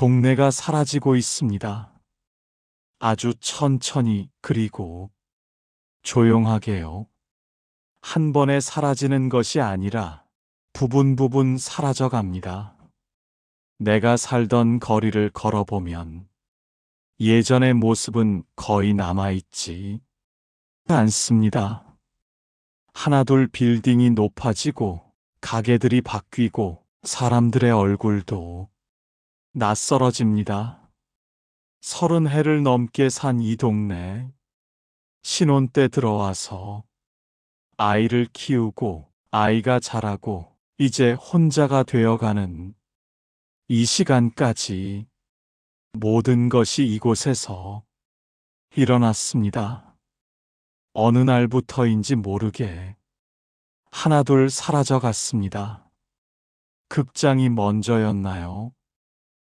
동네가 사라지고 있습니다. 아주 천천히 그리고 조용하게요. 한 번에 사라지는 것이 아니라 부분 사라져 갑니다. 내가 살던 거리를 걸어보면 예전의 모습은 거의 남아있지 않습니다. 하나둘 빌딩이 높아지고 가게들이 바뀌고 사람들의 얼굴도 낯설어집니다. 30해를 넘게 산 이 동네, 신혼 때 들어와서 아이를 키우고 아이가 자라고 이제 혼자가 되어가는 이 시간까지 모든 것이 이곳에서 일어났습니다. 어느 날부터인지 모르게 하나둘 사라져 갔습니다. 극장이 먼저였나요?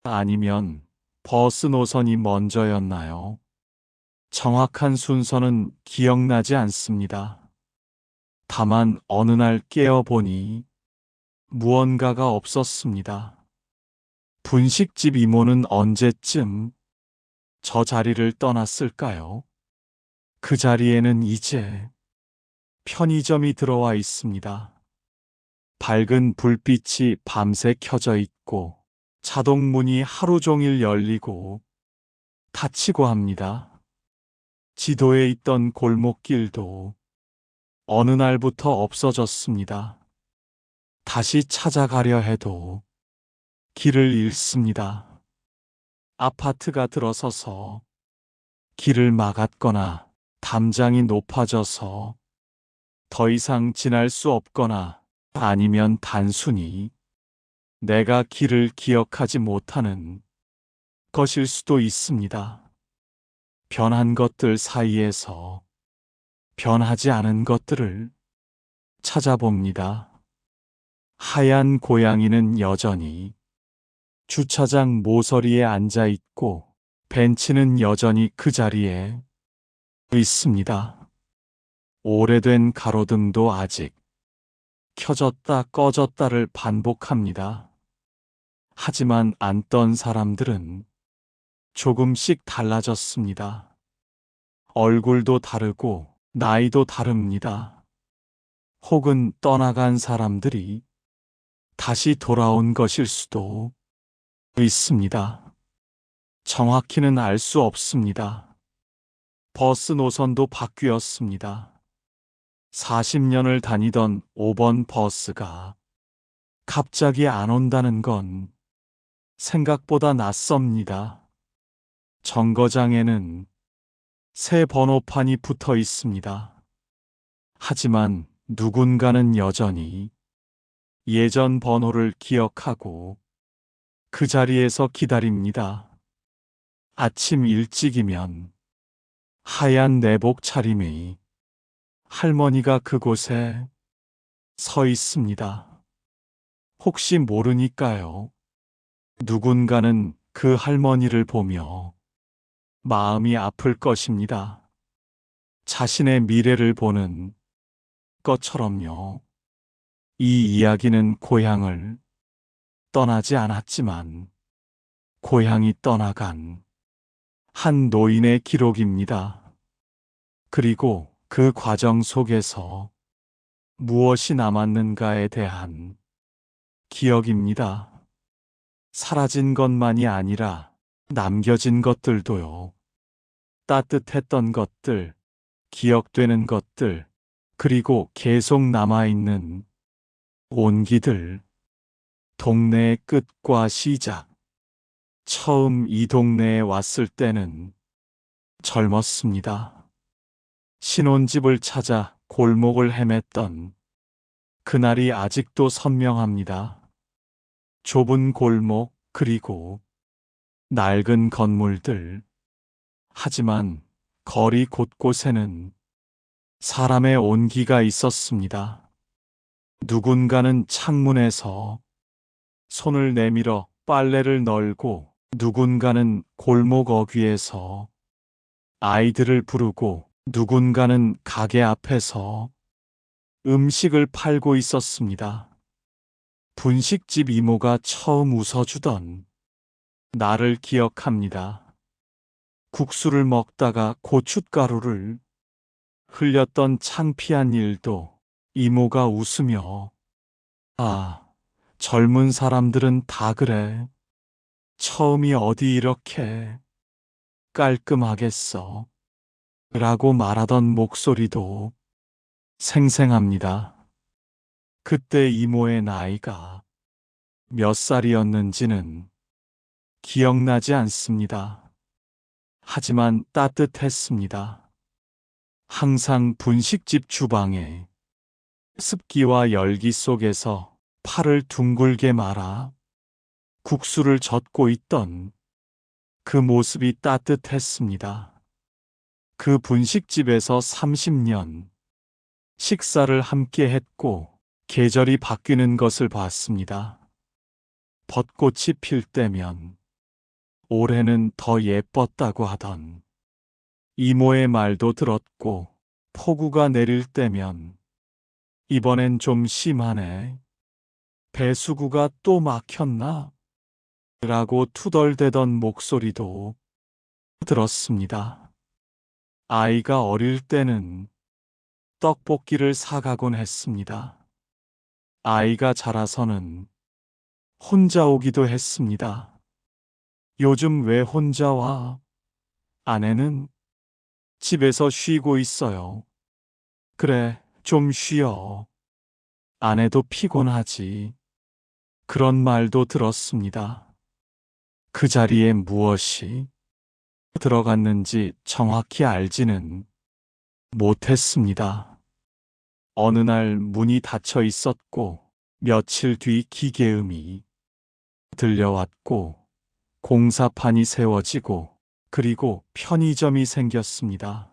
아니면 버스 노선이 먼저였나요? 정확한 순서는 기억나지 않습니다. 다만 어느 날 깨어보니 무언가가 없었습니다. 분식집 이모는 언제쯤 저 자리를 떠났을까요? 그 자리에는 이제 편의점이 들어와 있습니다. 밝은 불빛이 밤새 켜져 있고 자동문이 하루 종일 열리고 닫히고 합니다. 지도에 있던 골목길도 어느 날부터 없어졌습니다. 다시 찾아가려 해도 길을 잃습니다. 아파트가 들어서서 길을 막았거나 담장이 높아져서 더 이상 지날 수 없거나 아니면 단순히 내가 길을 기억하지 못하는 것일 수도 있습니다. 변한 것들 사이에서 변하지 않은 것들을 찾아봅니다. 하얀 고양이는 여전히 주차장 모서리에 앉아 있고 벤치는 여전히 그 자리에 있습니다. 오래된 가로등도 아직 켜졌다 꺼졌다를 반복합니다. 하지만 앉던 사람들은 조금씩 달라졌습니다. 얼굴도 다르고 나이도 다릅니다. 혹은 떠나간 사람들이 다시 돌아온 것일 수도 있습니다. 정확히는 알 수 없습니다. 버스 노선도 바뀌었습니다. 40년을 다니던 5번 버스가 갑자기 안 온다는 건 생각보다 낯섭니다. 정거장에는 새 번호판이 붙어 있습니다. 하지만 누군가는 여전히 예전 번호를 기억하고 그 자리에서 기다립니다. 아침 일찍이면 하얀 내복 차림의 할머니가 그곳에 서 있습니다. 혹시 모르니까요. 누군가는 그 할머니를 보며 마음이 아플 것입니다. 자신의 미래를 보는 것처럼요. 이 이야기는 고향을 떠나지 않았지만 고향이 떠나간 한 노인의 기록입니다. 그리고 그 과정 속에서 무엇이 남았는가에 대한 기억입니다. 사라진 것만이 아니라 남겨진 것들도요. 따뜻했던 것들, 기억되는 것들, 그리고 계속 남아있는 온기들, 동네의 끝과 시작. 처음 이 동네에 왔을 때는 젊었습니다. 신혼집을 찾아 골목을 헤맸던 그날이 아직도 선명합니다. 좁은 골목, 그리고 낡은 건물들. 하지만 거리 곳곳에는 사람의 온기가 있었습니다. 누군가는 창문에서 손을 내밀어 빨래를 널고, 누군가는 골목 어귀에서 아이들을 부르고, 누군가는 가게 앞에서 음식을 팔고 있었습니다. 분식집 이모가 처음 웃어주던 나를 기억합니다. 국수를 먹다가 고춧가루를 흘렸던 창피한 일도 이모가 웃으며 아, 젊은 사람들은 다 그래. 처음이 어디 이렇게 깔끔하겠어. 라고 말하던 목소리도 생생합니다. 그때 이모의 나이가 몇 살이었는지는 기억나지 않습니다. 하지만 따뜻했습니다. 항상 분식집 주방에 습기와 열기 속에서 팔을 둥글게 말아 국수를 젓고 있던 그 모습이 따뜻했습니다. 그 분식집에서 30년 식사를 함께 했고 계절이 바뀌는 것을 봤습니다. 벚꽃이 필 때면 올해는 더 예뻤다고 하던 이모의 말도 들었고 폭우가 내릴 때면 이번엔 좀 심하네. 배수구가 또 막혔나? 라고 투덜대던 목소리도 들었습니다. 아이가 어릴 때는 떡볶이를 사가곤 했습니다. 아이가 자라서는 혼자 오기도 했습니다. 요즘 왜 혼자 와? 아내는 집에서 쉬고 있어요. 그래, 좀 쉬어. 아내도 피곤하지. 그런 말도 들었습니다. 그 자리에 무엇이 들어갔는지 정확히 알지는 못했습니다. 어느 날 문이 닫혀 있었고 며칠 뒤 기계음이 들려왔고 공사판이 세워지고 그리고 편의점이 생겼습니다.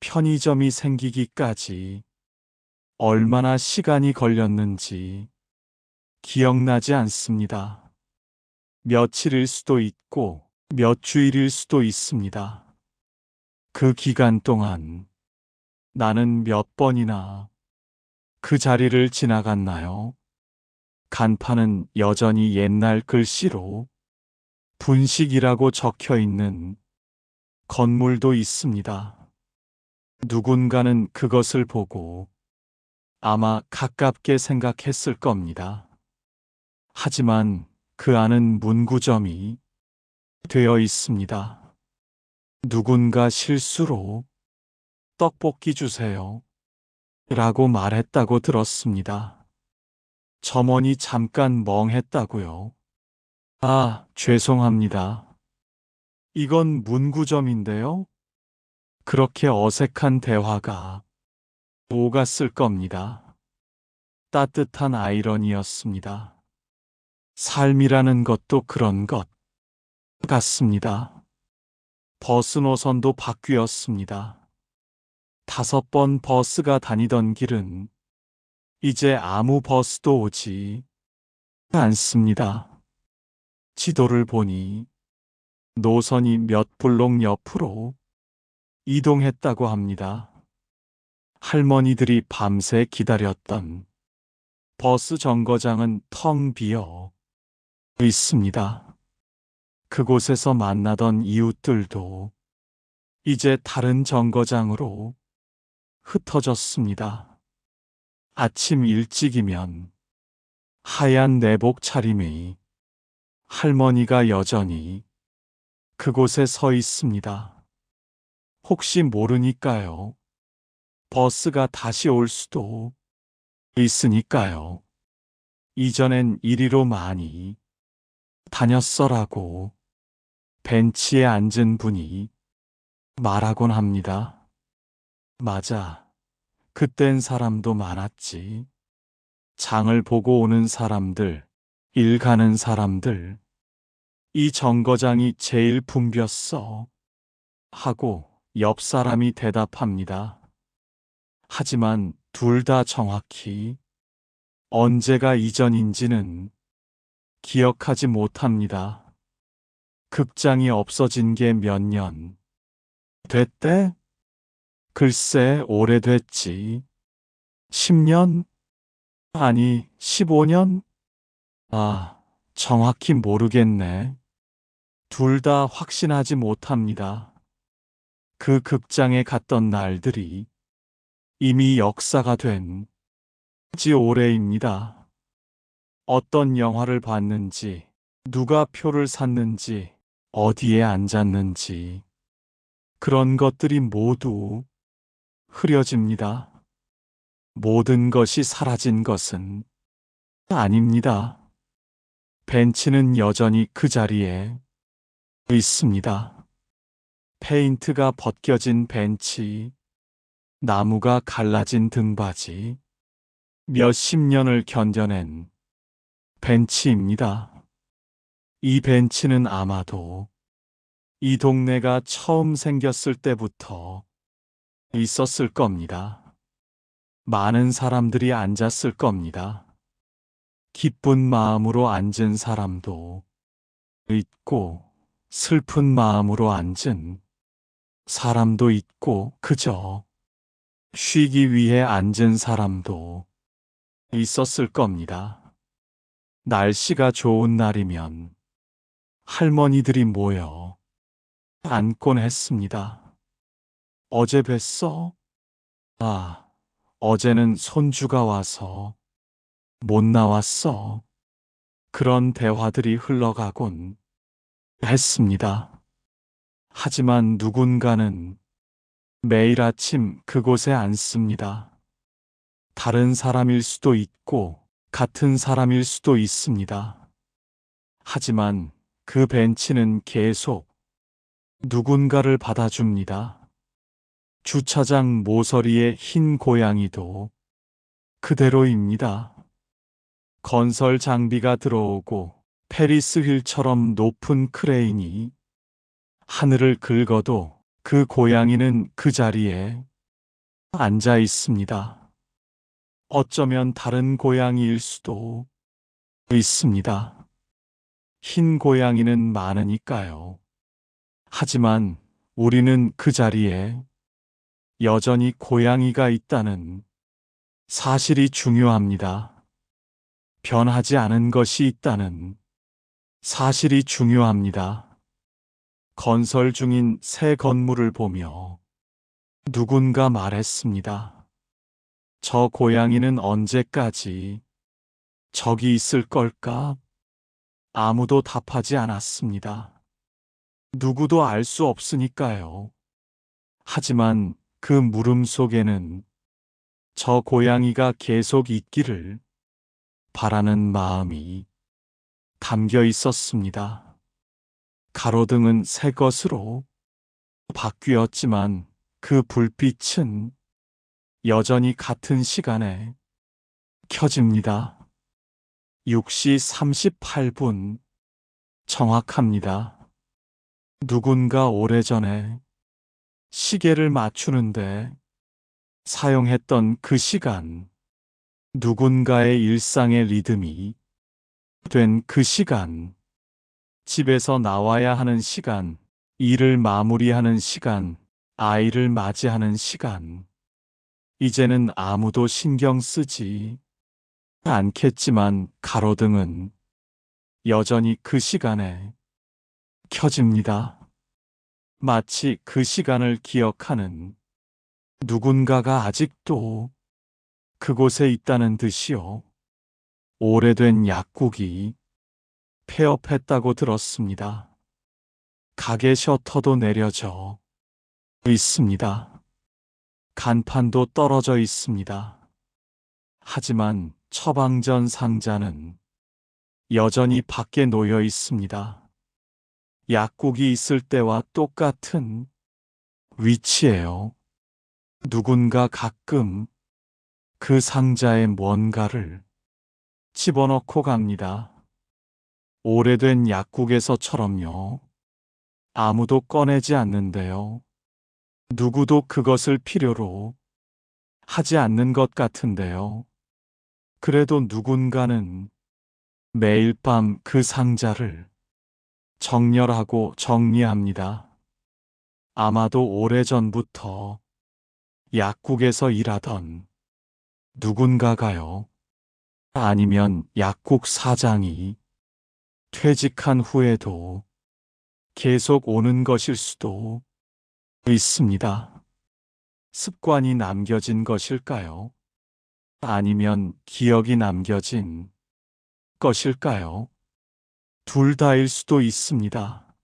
편의점이 생기기까지 얼마나 시간이 걸렸는지 기억나지 않습니다. 며칠일 수도 있고 몇 주일일 수도 있습니다. 그 기간 동안 나는 몇 번이나 그 자리를 지나갔나요? 간판은 여전히 옛날 글씨로 분식이라고 적혀 있는 건물도 있습니다. 누군가는 그것을 보고 아마 가깝게 생각했을 겁니다. 하지만 그 안은 문구점이 되어 있습니다. 누군가 실수로 떡볶이 주세요. 라고 말했다고 들었습니다. 점원이 잠깐 멍했다고요. 아, 죄송합니다. 이건 문구점인데요. 그렇게 어색한 대화가 오갔을 겁니다. 따뜻한 아이러니였습니다. 삶이라는 것도 그런 것 같습니다. 버스 노선도 바뀌었습니다. 5번 버스가 다니던 길은 이제 아무 버스도 오지 않습니다. 지도를 보니 노선이 몇 블록 옆으로 이동했다고 합니다. 할머니들이 밤새 기다렸던 버스 정거장은 텅 비어 있습니다. 그곳에서 만나던 이웃들도 이제 다른 정거장으로 흩어졌습니다. 아침 일찍이면 하얀 내복 차림의 할머니가 여전히 그곳에 서 있습니다. 혹시 모르니까요. 버스가 다시 올 수도 있으니까요. 이전엔 이리로 많이 다녔어라고 벤치에 앉은 분이 말하곤 합니다. 맞아. 그땐 사람도 많았지. 장을 보고 오는 사람들, 일 가는 사람들. 이 정거장이 제일 붐볐어. 하고 옆 사람이 대답합니다. 하지만 둘 다 정확히 언제가 이전인지는 기억하지 못합니다. 극장이 없어진 게 몇 년 됐대? 글쎄, 오래됐지. 10년? 아니, 15년? 아, 정확히 모르겠네. 둘 다 확신하지 못합니다. 그 극장에 갔던 날들이 이미 역사가 된 지 오래입니다. 어떤 영화를 봤는지, 누가 표를 샀는지, 어디에 앉았는지, 그런 것들이 모두 흐려집니다. 모든 것이 사라진 것은 아닙니다. 벤치는 여전히 그 자리에 있습니다. 페인트가 벗겨진 벤치, 나무가 갈라진 등받이, 몇십 년을 견뎌낸 벤치입니다. 이 벤치는 아마도 이 동네가 처음 생겼을 때부터 있었을 겁니다. 많은 사람들이 앉았을 겁니다. 기쁜 마음으로 앉은 사람도 있고, 슬픈 마음으로 앉은 사람도 있고, 그저 쉬기 위해 앉은 사람도 있었을 겁니다. 날씨가 좋은 날이면 할머니들이 모여 앉곤 했습니다. 어제 뵀어? 아, 어제는 손주가 와서 못 나왔어. 그런 대화들이 흘러가곤 했습니다. 하지만 누군가는 매일 아침 그곳에 앉습니다. 다른 사람일 수도 있고 같은 사람일 수도 있습니다. 하지만 그 벤치는 계속 누군가를 받아줍니다. 주차장 모서리의 흰 고양이도 그대로입니다. 건설 장비가 들어오고 페리스 휠처럼 높은 크레인이 하늘을 긁어도 그 고양이는 그 자리에 앉아 있습니다. 어쩌면 다른 고양이일 수도 있습니다. 흰 고양이는 많으니까요. 하지만 우리는 그 자리에 여전히 고양이가 있다는 사실이 중요합니다. 변하지 않은 것이 있다는 사실이 중요합니다. 건설 중인 새 건물을 보며 누군가 말했습니다. 저 고양이는 언제까지 저기 있을 걸까? 아무도 답하지 않았습니다. 누구도 알 수 없으니까요. 하지만 그 물음 속에는 저 고양이가 계속 있기를 바라는 마음이 담겨 있었습니다. 가로등은 새 것으로 바뀌었지만 그 불빛은 여전히 같은 시간에 켜집니다. 6시 38분 정확합니다. 누군가 오래전에 시계를 맞추는데 사용했던 그 시간, 누군가의 일상의 리듬이 된 그 시간, 집에서 나와야 하는 시간, 일을 마무리하는 시간, 아이를 맞이하는 시간. 이제는 아무도 신경 쓰지 않겠지만 가로등은 여전히 그 시간에 켜집니다. 마치 그 시간을 기억하는 누군가가 아직도 그곳에 있다는 듯이요. 오래된 약국이 폐업했다고 들었습니다. 가게 셔터도 내려져 있습니다. 간판도 떨어져 있습니다. 하지만 처방전 상자는 여전히 밖에 놓여 있습니다. 약국이 있을 때와 똑같은 위치예요. 누군가 가끔 그 상자에 뭔가를 집어넣고 갑니다. 오래된 약국에서처럼요. 아무도 꺼내지 않는데요. 누구도 그것을 필요로 하지 않는 것 같은데요. 그래도 누군가는 매일 밤 그 상자를 정렬하고 정리합니다. 아마도 오래전부터 약국에서 일하던 누군가가요. 아니면 약국 사장이 퇴직한 후에도 계속 오는 것일 수도 있습니다. 습관이 남겨진 것일까요? 아니면 기억이 남겨진 것일까요? 둘 다일 수도 있습니다.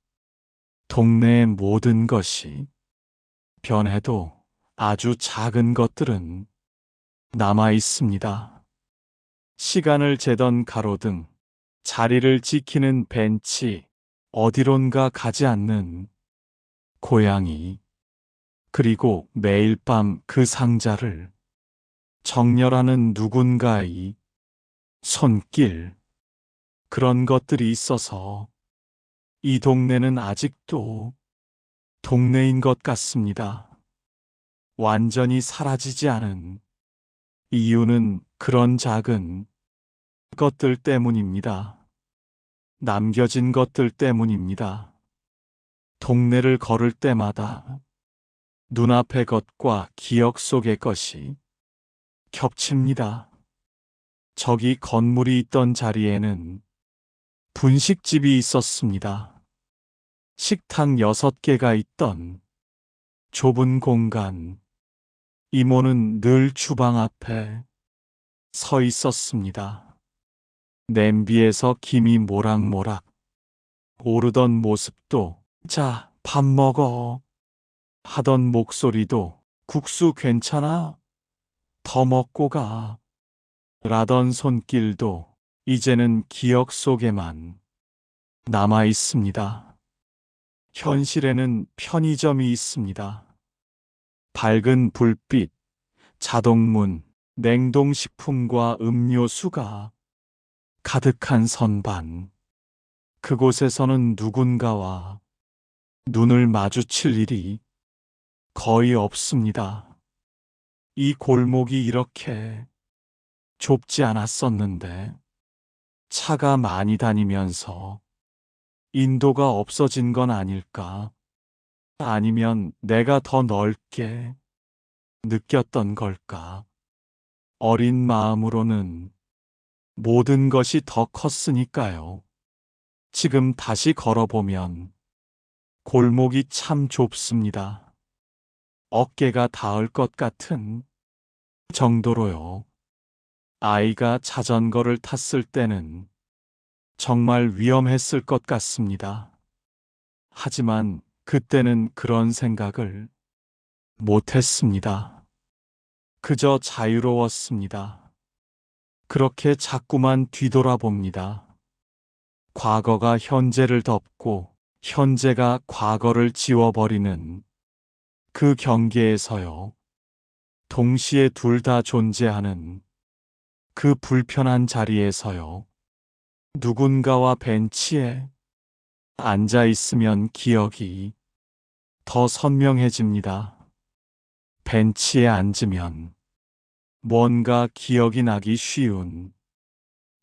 동네의 모든 것이 변해도 아주 작은 것들은 남아 있습니다. 시간을 재던 가로등, 자리를 지키는 벤치, 어디론가 가지 않는 고양이, 그리고 매일 밤 그 상자를 정렬하는 누군가의 손길, 그런 것들이 있어서 이 동네는 아직도 동네인 것 같습니다. 완전히 사라지지 않은 이유는 그런 작은 것들 때문입니다. 남겨진 것들 때문입니다. 동네를 걸을 때마다 눈앞의 것과 기억 속의 것이 겹칩니다. 저기 건물이 있던 자리에는 분식집이 있었습니다. 식탁 6개가 있던 좁은 공간. 이모는 늘 주방 앞에 서 있었습니다. 냄비에서 김이 모락모락 오르던 모습도 자, 밥 먹어 하던 목소리도 국수 괜찮아? 더 먹고 가 라던 손길도 이제는 기억 속에만 남아 있습니다. 현실에는 편의점이 있습니다. 밝은 불빛, 자동문, 냉동식품과 음료수가 가득한 선반. 그곳에서는 누군가와 눈을 마주칠 일이 거의 없습니다. 이 골목이 이렇게 좁지 않았었는데 차가 많이 다니면서 인도가 없어진 건 아닐까? 아니면 내가 더 넓게 느꼈던 걸까? 어린 마음으로는 모든 것이 더 컸으니까요. 지금 다시 걸어보면 골목이 참 좁습니다. 어깨가 닿을 것 같은 정도로요. 아이가 자전거를 탔을 때는 정말 위험했을 것 같습니다. 하지만 그때는 그런 생각을 못했습니다. 그저 자유로웠습니다. 그렇게 자꾸만 뒤돌아봅니다. 과거가 현재를 덮고 현재가 과거를 지워버리는 그 경계에서요. 동시에 둘 다 존재하는 그 불편한 자리에서요. 누군가와 벤치에 앉아 있으면 기억이 더 선명해집니다. 벤치에 앉으면 뭔가 기억이 나기 쉬운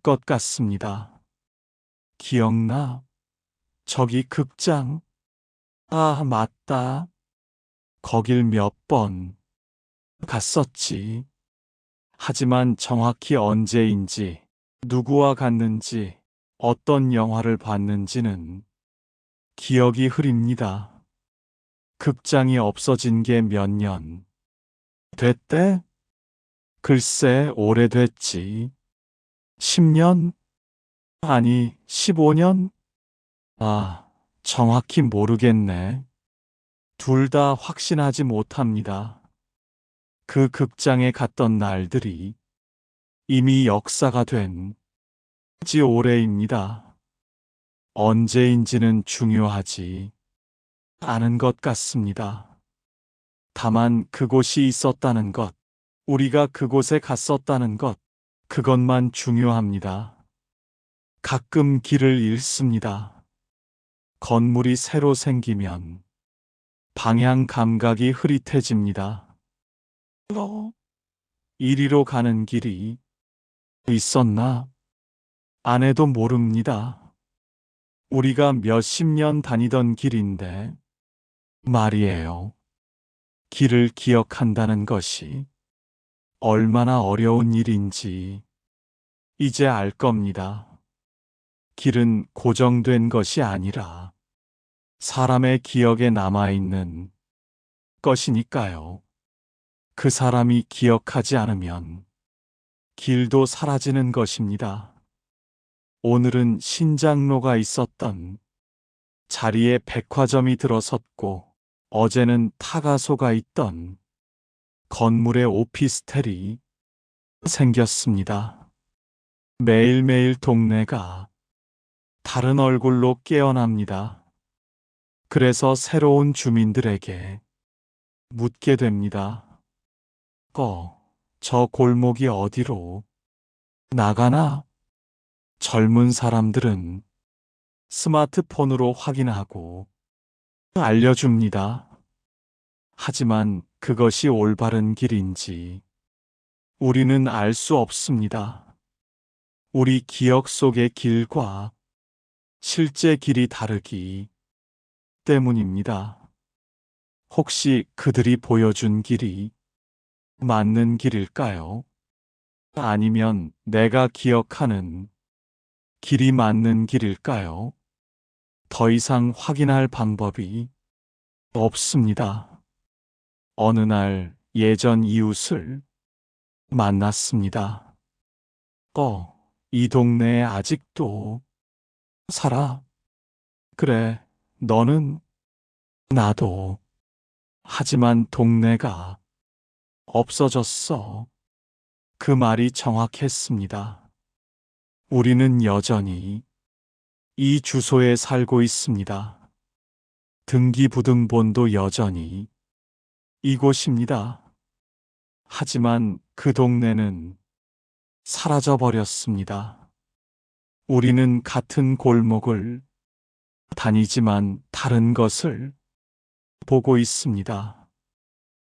것 같습니다. 기억나? 저기 극장? 아, 맞다. 거길 몇 번 갔었지. 하지만 정확히 언제인지, 누구와 갔는지, 어떤 영화를 봤는지는 기억이 흐립니다. 극장이 없어진 게 몇 년 됐대? 글쎄, 오래됐지. 10년? 아니, 15년? 아, 정확히 모르겠네. 둘 다 확신하지 못합니다. 그 극장에 갔던 날들이 이미 역사가 된 지 오래입니다. 언제인지는 중요하지 않은 것 같습니다. 다만 그곳이 있었다는 것, 우리가 그곳에 갔었다는 것, 그것만 중요합니다. 가끔 길을 잃습니다. 건물이 새로 생기면 방향 감각이 흐릿해집니다. 이리로 가는 길이 있었나? 아내도 모릅니다. 우리가 몇십 년 다니던 길인데 말이에요. 길을 기억한다는 것이 얼마나 어려운 일인지 이제 알 겁니다. 길은 고정된 것이 아니라 사람의 기억에 남아있는 것이니까요. 그 사람이 기억하지 않으면 길도 사라지는 것입니다. 오늘은 신장로가 있었던 자리에 백화점이 들어섰고, 어제는 타가소가 있던 건물에 오피스텔이 생겼습니다. 매일매일 동네가 다른 얼굴로 깨어납니다. 그래서 새로운 주민들에게 묻게 됩니다. 저 골목이 어디로 나가나? 젊은 사람들은 스마트폰으로 확인하고 알려줍니다. 하지만 그것이 올바른 길인지 우리는 알 수 없습니다. 우리 기억 속의 길과 실제 길이 다르기 때문입니다. 혹시 그들이 보여준 길이 맞는 길일까요? 아니면 내가 기억하는 길이 맞는 길일까요? 더 이상 확인할 방법이 없습니다. 어느 날 예전 이웃을 만났습니다. 이 동네에 아직도 살아? 그래, 너는? 나도. 하지만 동네가 없어졌어. 그 말이 정확했습니다. 우리는 여전히 이 주소에 살고 있습니다. 등기부등본도 여전히 이곳입니다. 하지만 그 동네는 사라져버렸습니다. 우리는 같은 골목을 다니지만 다른 것을 보고 있습니다.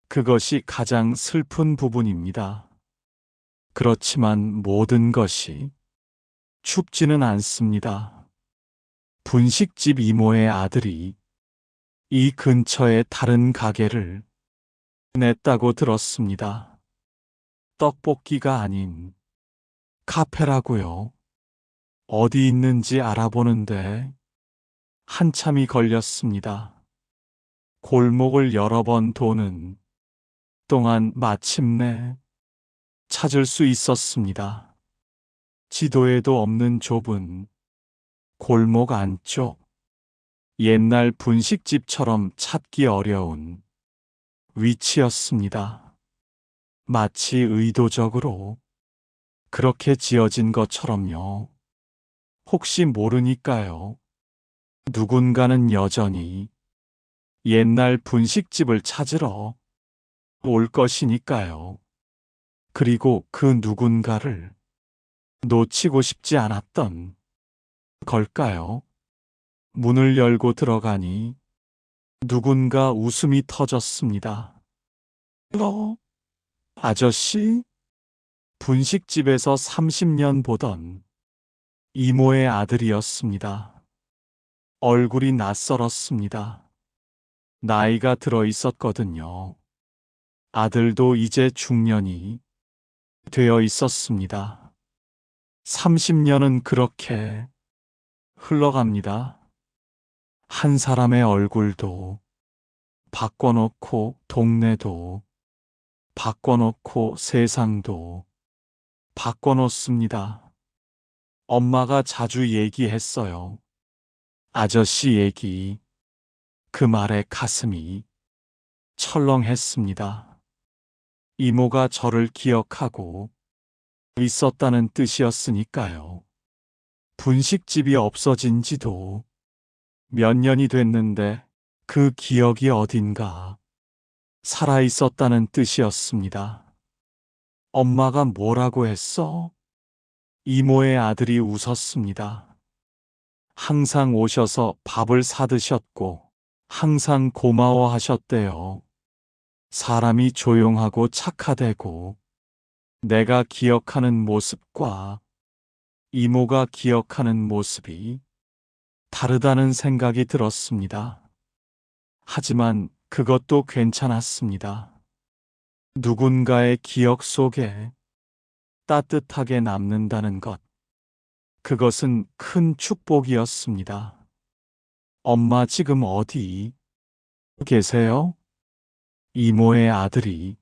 그것이 가장 슬픈 부분입니다. 그렇지만 모든 것이 춥지는 않습니다. 분식집 이모의 아들이 이 근처에 다른 가게를 냈다고 들었습니다. 떡볶이가 아닌 카페라고요. 어디 있는지 알아보는데 한참이 걸렸습니다. 골목을 여러 번 도는 동안 마침내 찾을 수 있었습니다. 지도에도 없는 좁은 골목 안쪽, 옛날 분식집처럼 찾기 어려운 위치였습니다. 마치 의도적으로 그렇게 지어진 것처럼요. 혹시 모르니까요. 누군가는 여전히 옛날 분식집을 찾으러 올 것이니까요. 그리고 그 누군가를 놓치고 싶지 않았던 걸까요? 문을 열고 들어가니 누군가 웃음이 터졌습니다. 아저씨? 분식집에서 30년 보던 이모의 아들이었습니다. 얼굴이 낯설었습니다. 나이가 들어 있었거든요. 아들도 이제 중년이 되어 있었습니다. 30년은 그렇게 흘러갑니다. 한 사람의 얼굴도 바꿔놓고 동네도 바꿔놓고 세상도 바꿔놓습니다. 엄마가 자주 얘기했어요. 아저씨 얘기. 그 말에 가슴이 철렁했습니다. 이모가 저를 기억하고 있었다는 뜻이었으니까요. 분식집이 없어진 지도 몇 년이 됐는데 그 기억이 어딘가 살아 있었다는 뜻이었습니다. 엄마가 뭐라고 했어? 이모의 아들이 웃었습니다. 항상 오셔서 밥을 사드셨고 항상 고마워하셨대요. 사람이 조용하고 착하되고 내가 기억하는 모습과 이모가 기억하는 모습이 다르다는 생각이 들었습니다. 하지만 그것도 괜찮았습니다. 누군가의 기억 속에 따뜻하게 남는다는 것, 그것은 큰 축복이었습니다. 엄마 지금 어디 계세요? 이모의 아들이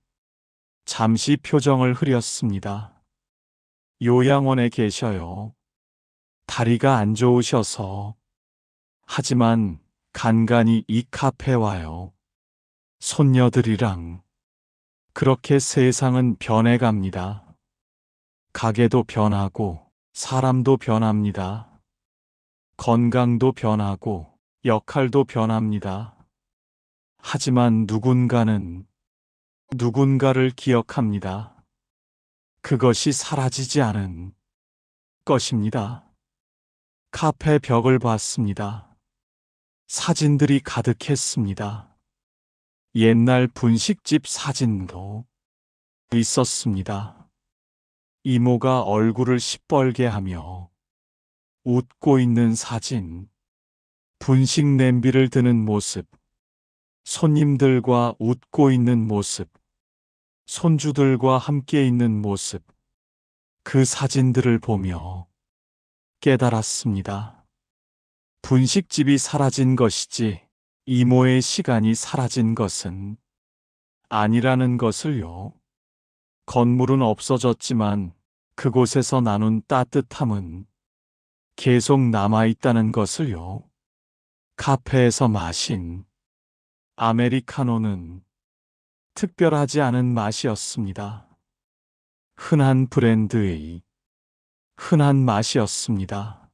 잠시 표정을 흐렸습니다. 요양원에 계셔요. 다리가 안 좋으셔서. 하지만 간간히 이 카페 와요. 손녀들이랑. 그렇게 세상은 변해갑니다. 가게도 변하고 사람도 변합니다. 건강도 변하고 역할도 변합니다. 하지만 누군가는 누군가를 기억합니다. 그것이 사라지지 않은 것입니다. 카페 벽을 봤습니다. 사진들이 가득했습니다. 옛날 분식집 사진도 있었습니다. 이모가 얼굴을 시뻘게 하며 웃고 있는 사진, 분식 냄비를 드는 모습, 손님들과 웃고 있는 모습, 손주들과 함께 있는 모습, 그 사진들을 보며 깨달았습니다. 분식집이 사라진 것이지 이모의 시간이 사라진 것은 아니라는 것을요. 건물은 없어졌지만 그곳에서 나눈 따뜻함은 계속 남아있다는 것을요. 카페에서 마신 아메리카노는 특별하지 않은 맛이었습니다. 흔한 브랜드의 흔한 맛이었습니다.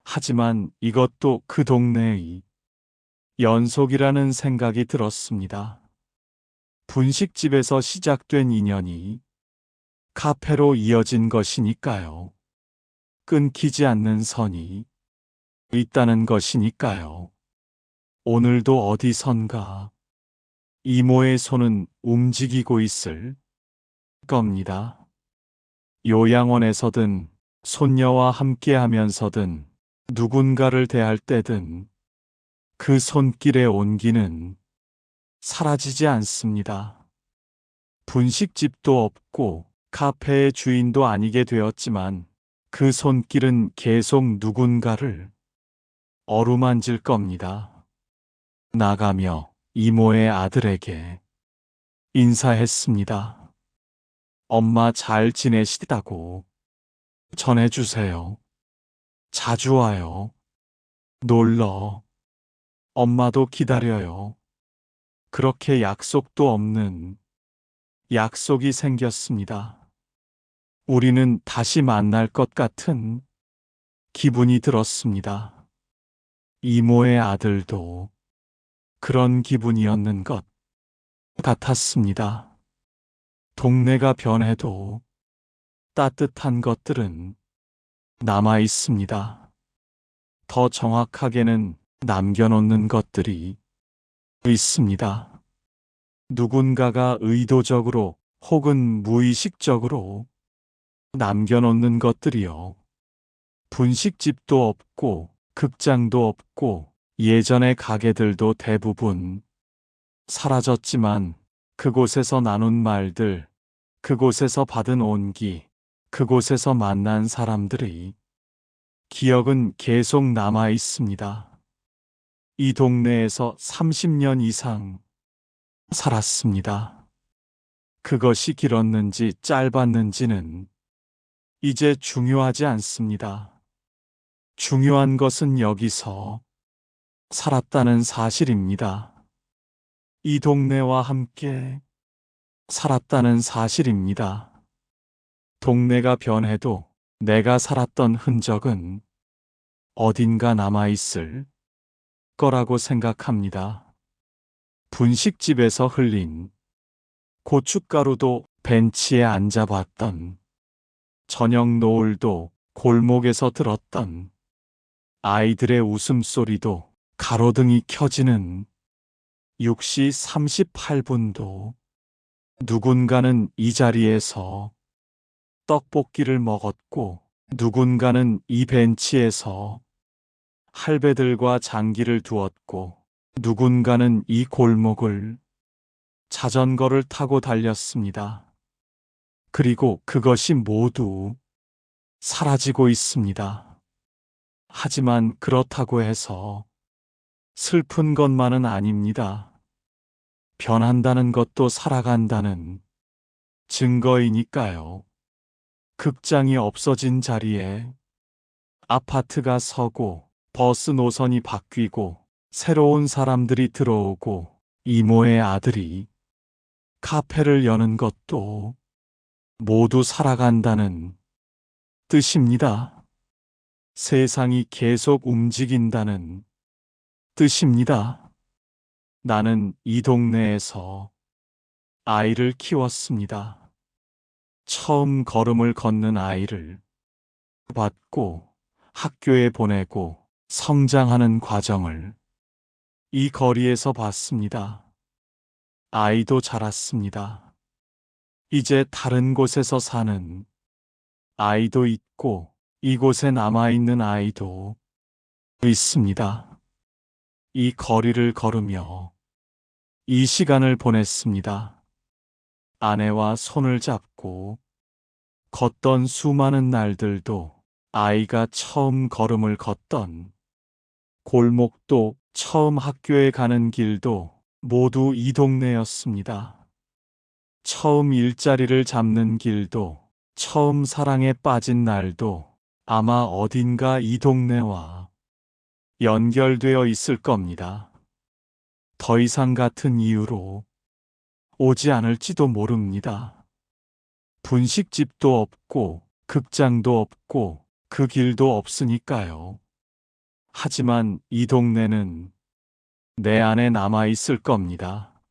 하지만 이것도 그 동네의 연속이라는 생각이 들었습니다. 분식집에서 시작된 인연이 카페로 이어진 것이니까요. 끊기지 않는 선이 있다는 것이니까요. 오늘도 어디선가 이모의 손은 움직이고 있을 겁니다. 요양원에서든 손녀와 함께 하면서든 누군가를 대할 때든 그 손길의 온기는 사라지지 않습니다. 분식집도 없고 카페의 주인도 아니게 되었지만 그 손길은 계속 누군가를 어루만질 겁니다. 나가며 이모의 아들에게 인사했습니다. 엄마 잘 지내시다고 전해주세요. 자주 와요. 놀러. 엄마도 기다려요. 그렇게 약속도 없는 약속이 생겼습니다. 우리는 다시 만날 것 같은 기분이 들었습니다. 이모의 아들도 그런 기분이었는 것 같았습니다. 동네가 변해도 따뜻한 것들은 남아 있습니다. 더 정확하게는 남겨놓는 것들이 있습니다. 누군가가 의도적으로 혹은 무의식적으로 남겨놓는 것들이요. 분식집도 없고 극장도 없고 예전의 가게들도 대부분 사라졌지만 그곳에서 나눈 말들, 그곳에서 받은 온기, 그곳에서 만난 사람들의 기억은 계속 남아 있습니다. 이 동네에서 30년 이상 살았습니다. 그것이 길었는지 짧았는지는 이제 중요하지 않습니다. 중요한 것은 여기서 살았다는 사실입니다. 이 동네와 함께 살았다는 사실입니다. 동네가 변해도 내가 살았던 흔적은 어딘가 남아있을 거라고 생각합니다. 분식집에서 흘린 고춧가루도 벤치에 앉아봤던 저녁 노을도 골목에서 들었던 아이들의 웃음소리도 가로등이 켜지는 6시 38분도 누군가는 이 자리에서 떡볶이를 먹었고 누군가는 이 벤치에서 할배들과 장기를 두었고 누군가는 이 골목을 자전거를 타고 달렸습니다. 그리고 그것이 모두 사라지고 있습니다. 하지만 그렇다고 해서 슬픈 것만은 아닙니다. 변한다는 것도 살아간다는 증거이니까요. 극장이 없어진 자리에 아파트가 서고 버스 노선이 바뀌고 새로운 사람들이 들어오고 이모의 아들이 카페를 여는 것도 모두 살아간다는 뜻입니다. 세상이 계속 움직인다는 뜻입니다. 나는 이 동네에서 아이를 키웠습니다. 처음 걸음을 걷는 아이를 받고 학교에 보내고 성장하는 과정을 이 거리에서 봤습니다. 아이도 자랐습니다. 이제 다른 곳에서 사는 아이도 있고 이곳에 남아있는 아이도 있습니다. 이 거리를 걸으며 이 시간을 보냈습니다. 아내와 손을 잡고 걷던 수많은 날들도 아이가 처음 걸음을 걷던 골목도 처음 학교에 가는 길도 모두 이 동네였습니다. 처음 일자리를 잡는 길도 처음 사랑에 빠진 날도 아마 어딘가 이 동네와 연결되어 있을 겁니다. 더 이상 같은 이유로 오지 않을지도 모릅니다. 분식집도 없고 극장도 없고 그 길도 없으니까요. 하지만 이 동네는 내 안에 남아 있을 겁니다.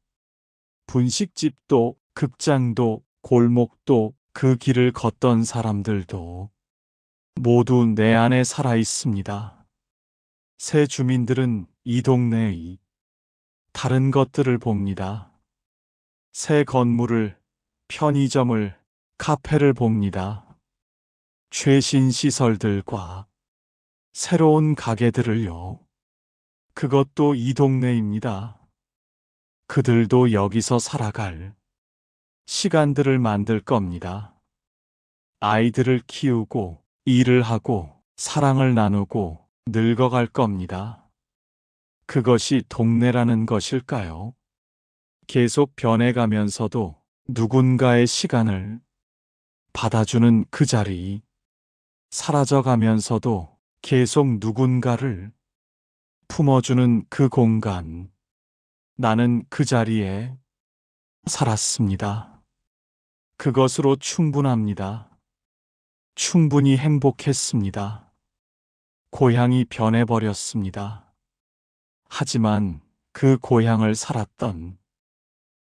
분식집도 극장도 골목도 그 길을 걷던 사람들도 모두 내 안에 살아 있습니다. 새 주민들은 이 동네의 다른 것들을 봅니다. 새 건물을, 편의점을, 카페를 봅니다. 최신 시설들과 새로운 가게들을요. 그것도 이 동네입니다. 그들도 여기서 살아갈 시간들을 만들 겁니다. 아이들을 키우고 일을 하고 사랑을 나누고 늙어갈 겁니다. 그것이 동네라는 것일까요? 계속 변해가면서도 누군가의 시간을 받아주는 그 자리, 사라져가면서도 계속 누군가를 품어주는 그 공간, 나는 그 자리에 살았습니다. 그것으로 충분합니다. 충분히 행복했습니다. 고향이 변해버렸습니다. 하지만 그 고향을 살았던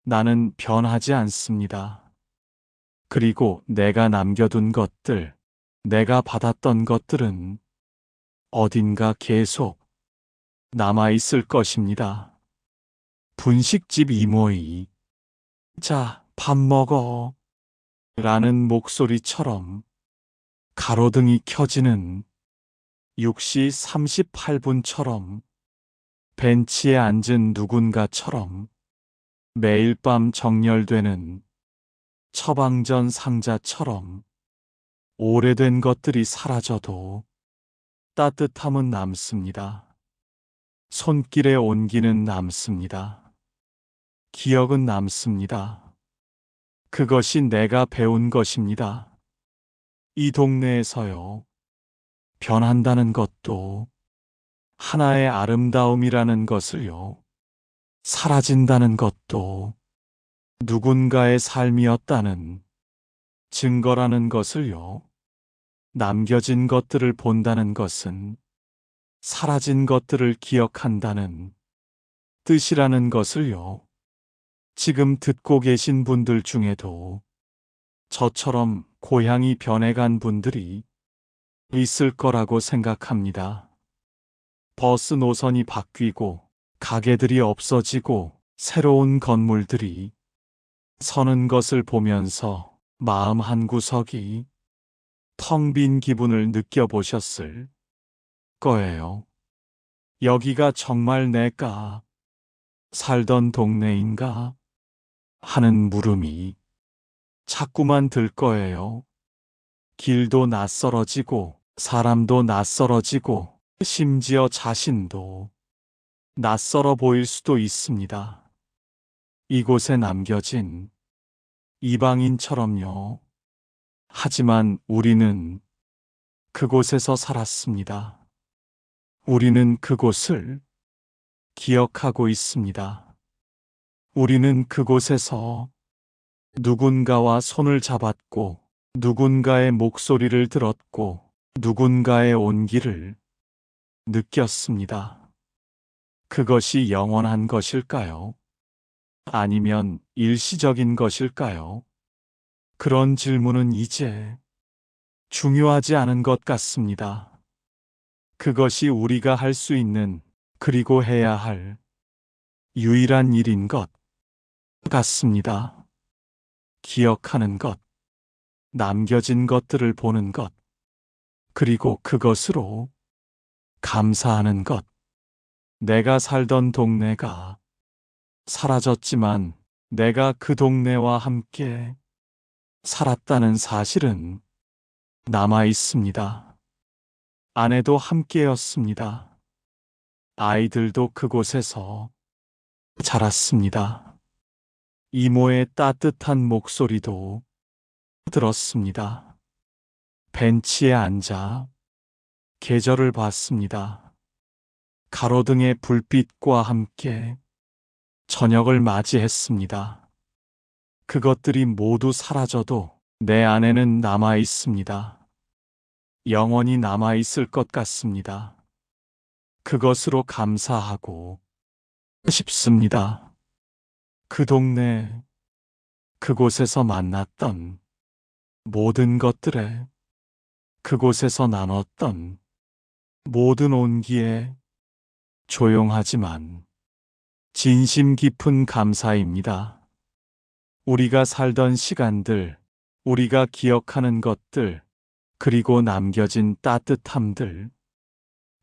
나는 변하지 않습니다. 그리고 내가 남겨둔 것들, 내가 받았던 것들은 어딘가 계속 남아있을 것입니다. 분식집 이모의 자, 밥 먹어 라는 목소리처럼 가로등이 켜지는 6시 38분처럼 벤치에 앉은 누군가처럼 매일 밤 정렬되는 처방전 상자처럼 오래된 것들이 사라져도 따뜻함은 남습니다. 손길의 온기는 남습니다. 기억은 남습니다. 그것이 내가 배운 것입니다. 이 동네에서요. 변한다는 것도 하나의 아름다움이라는 것을요. 사라진다는 것도 누군가의 삶이었다는 증거라는 것을요. 남겨진 것들을 본다는 것은 사라진 것들을 기억한다는 뜻이라는 것을요. 지금 듣고 계신 분들 중에도 저처럼 고향이 변해간 분들이 있을 거라고 생각합니다. 버스 노선이 바뀌고 가게들이 없어지고 새로운 건물들이 서는 것을 보면서 마음 한구석이 텅 빈 기분을 느껴보셨을 거예요. 여기가 정말 내가 살던 동네인가 하는 물음이 자꾸만 들 거예요. 길도 낯설어지고 사람도 낯설어지고 심지어 자신도 낯설어 보일 수도 있습니다. 이곳에 남겨진 이방인처럼요. 하지만 우리는 그곳에서 살았습니다. 우리는 그곳을 기억하고 있습니다. 우리는 그곳에서 누군가와 손을 잡았고, 누군가의 목소리를 들었고, 누군가의 온기를 느꼈습니다. 그것이 영원한 것일까요? 아니면 일시적인 것일까요? 그런 질문은 이제 중요하지 않은 것 같습니다. 그것이 우리가 할 수 있는, 그리고 해야 할 유일한 일인 것 같습니다. 기억하는 것, 남겨진 것들을 보는 것, 그리고 그것으로 감사하는 것. 내가 살던 동네가 사라졌지만 내가 그 동네와 함께 살았다는 사실은 남아 있습니다. 아내도 함께였습니다. 아이들도 그곳에서 자랐습니다. 이모의 따뜻한 목소리도 들었습니다. 벤치에 앉아 계절을 봤습니다. 가로등의 불빛과 함께 저녁을 맞이했습니다. 그것들이 모두 사라져도 내 안에는 남아 있습니다. 영원히 남아 있을 것 같습니다. 그것으로 감사하고 싶습니다. 그 동네, 그곳에서 만났던 모든 것들에, 그곳에서 나눴던 모든 온기에 조용하지만 진심 깊은 감사입니다. 우리가 살던 시간들, 우리가 기억하는 것들, 그리고 남겨진 따뜻함들,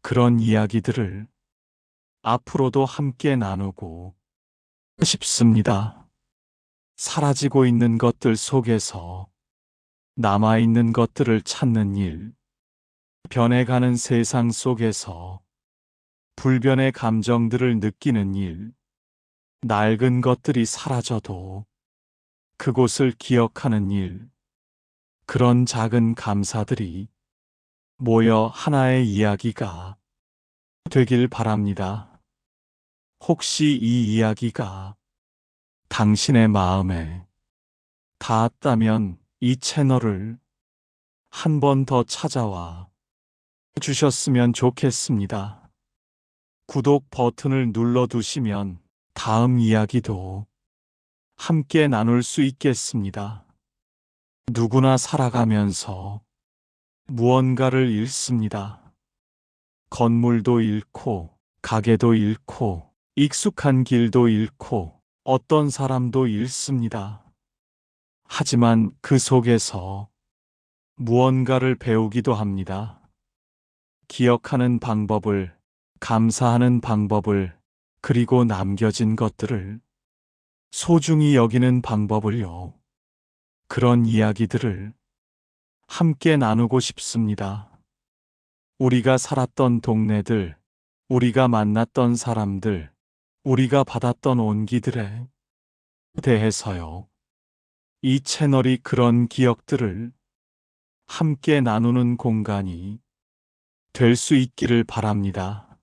그런 이야기들을 앞으로도 함께 나누고 싶습니다. 사라지고 있는 것들 속에서 남아있는 것들을 찾는 일, 변해가는 세상 속에서 불변의 감정들을 느끼는 일, 낡은 것들이 사라져도 그곳을 기억하는 일, 그런 작은 감사들이 모여 하나의 이야기가 되길 바랍니다. 혹시 이 이야기가 당신의 마음에 닿았다면 이 채널을 한 번 더 찾아와 주셨으면 좋겠습니다. 구독 버튼을 눌러두시면 다음 이야기도 함께 나눌 수 있겠습니다. 누구나 살아가면서 무언가를 잃습니다. 건물도 잃고, 가게도 잃고, 익숙한 길도 잃고, 어떤 사람도 잃습니다. 하지만 그 속에서 무언가를 배우기도 합니다. 기억하는 방법을, 감사하는 방법을, 그리고 남겨진 것들을 소중히 여기는 방법을요. 그런 이야기들을 함께 나누고 싶습니다. 우리가 살았던 동네들, 우리가 만났던 사람들, 우리가 받았던 온기들에 대해서요. 이 채널이 그런 기억들을 함께 나누는 공간이 될 수 있기를 바랍니다.